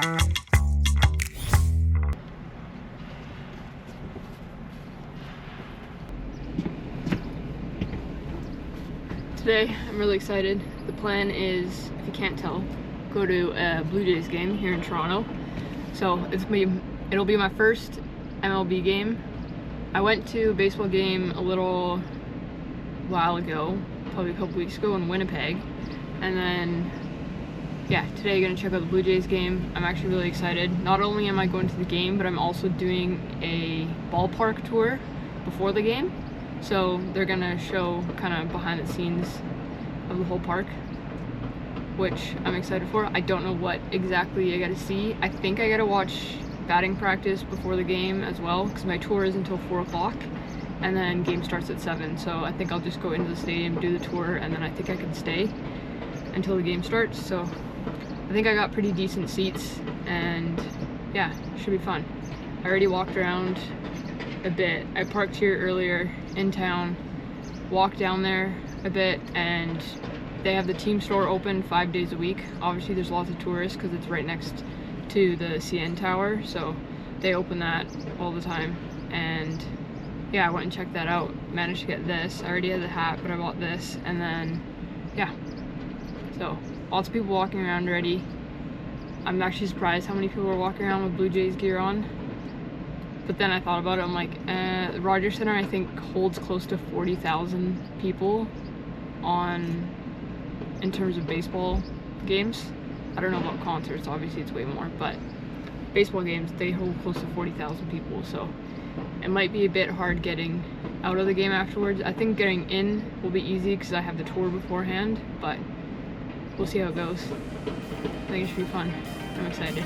Today, I'm really excited. The plan is, if you can't tell, go to a Blue Jays game here in Toronto. So it'll be my first MLB game. I went to a baseball game a little while ago, probably a couple weeks ago in Winnipeg. And then, yeah, today I'm gonna check out the Blue Jays game. I'm actually really excited. Not only am I going to the game, but I'm also doing a ballpark tour before the game. So they're gonna show kind of behind the scenes of the whole park, which I'm excited for. I don't know what exactly I gotta see. I think I gotta watch batting practice before the game as well, because my tour is until 4 o'clock, and then game starts at 7. So I think I'll just go into the stadium, do the tour, and then I think I can stay until the game starts. So I think I got pretty decent seats, and yeah, should be fun. I already walked around a bit. I parked here earlier in town, walked down there a bit, and they have the team store open 5 days a week. Obviously there's lots of tourists because it's right next to the CN Tower, so they open that all the time. And yeah, I went and checked that out. Managed to get this. I already had the hat, but I bought this, and then yeah, so lots of people walking around already. I'm actually surprised how many people are walking around with Blue Jays gear on. But then I thought about it, I'm like, Rogers Center I think holds close to 40,000 people in terms of baseball games. I don't know about concerts, obviously it's way more, but baseball games, they hold close to 40,000 people, so it might be a bit hard getting out of the game afterwards. I think getting in will be easy because I have the tour beforehand, but we'll see how it goes. I think it should be fun. I'm excited.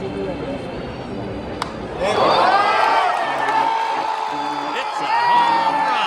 It's a home run.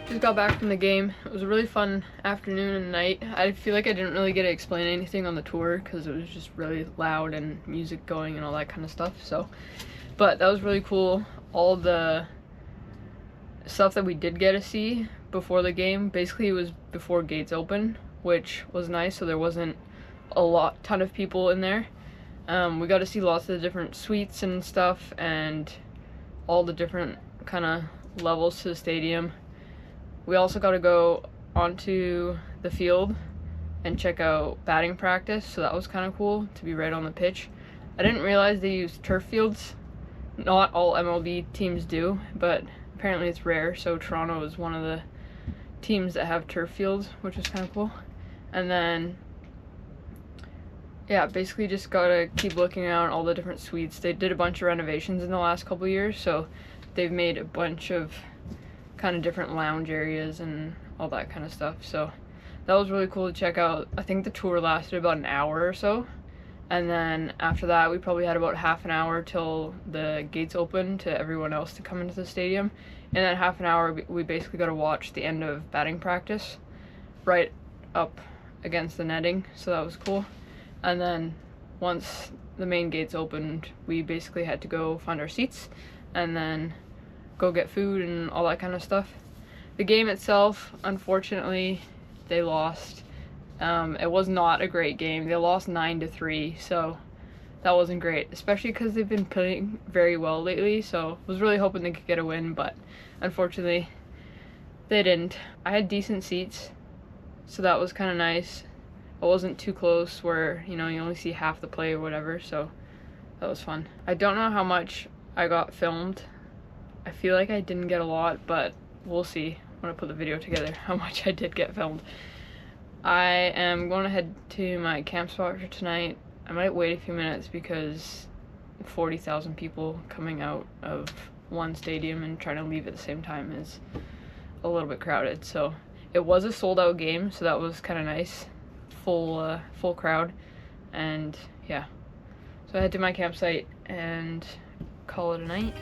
Just got back from the game. It was a really fun afternoon and night. I feel like I didn't really get to explain anything on the tour because it was just really loud and music going and all that kind of stuff. So, but that was really cool. All the stuff that we did get to see before the game, basically it was before gates open, which was nice. So there wasn't a ton of people in there. We got to see lots of the different suites and stuff and all the different kind of levels to the stadium. We also got to go onto the field and check out batting practice, so that was kind of cool to be right on the pitch. I didn't realize they use turf fields. Not all MLB teams do, but apparently it's rare, so Toronto is one of the teams that have turf fields, which is kind of cool. And then, yeah, basically just gotta keep looking out all the different suites. They did a bunch of renovations in the last couple of years, so they've made a bunch of kind of different lounge areas and all that kind of stuff. So that was really cool to check out. I think the tour lasted about an hour or so, and then after that we probably had about half an hour till the gates opened to everyone else to come into the stadium. In that half an hour we basically got to watch the end of batting practice right up against the netting, so that was cool. And then once the main gates opened, we basically had to go find our seats and then go get food and all that kind of stuff. The game itself, unfortunately, they lost. It was not a great game. They lost 9-3, so that wasn't great, especially because they've been playing very well lately, so I was really hoping they could get a win, but unfortunately they didn't. I had decent seats, so that was kind of nice. I wasn't too close where, you know, you only see half the play or whatever, so that was fun. I don't know how much I got filmed. I feel like I didn't get a lot, but we'll see when I put the video together how much I did get filmed. I am going to head to my camp spot for tonight. I might wait a few minutes because 40,000 people coming out of one stadium and trying to leave at the same time is a little bit crowded. So it was a sold out game, so that was kind of nice. Full crowd, and yeah. So I head to my campsite and call it a night.